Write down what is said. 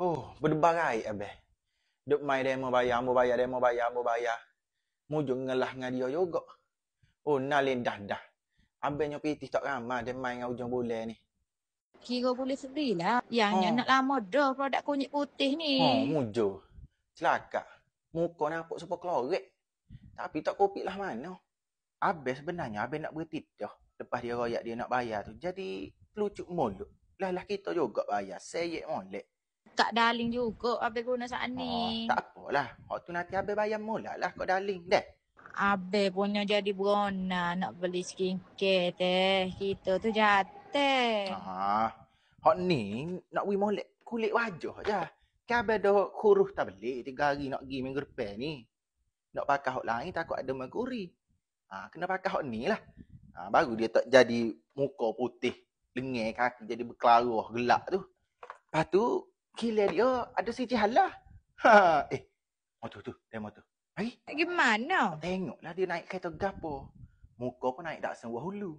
Oh, berdebarai abeh. Duk mai demo bayar, mau bayar, demo bayar, mau bayar. Mujung ngelah dengan dia juga. Oh, nalin dah. Abangnya pitih tak ramah dia main dengan ujung bulan ni. Kira boleh belilah. Yangnya Oh, nak lama dah produk kunyit putih ni. mujur. Celaka. Muka nampak super klorek. Tapi tak kopi lah mana. Abang sebenarnya abang nak berhenti dah. Lepas dia royak dia nak bayar tu. Jadi, pelucuk mulut. Lah kita juga bayar. Seyek molek. Kak Darling juga abang guna saat ni. Oh, tak apalah. Hak tu nanti abang bayar mula lah kau darling deh. Abang punya jadi berona nak beli skincare teh. Kita tu jatuh. Hak ni nak pergi molek kulit wajah je. Kan abang dah huruf tak beli 3 hari nak pergi minggu depan ni. Nak pakai hak lain takut ada merkuri. Kena pakai hak ni lah. Baru dia tak jadi muka putih. Lengan kaki jadi berkelarah gelap tu. Lepas tu, kilat dia ada siji halah. Motor tu, motor. Mari. Gimana? Tengoklah dia naik kereta gapo. Muka pun naik dak semua hulu.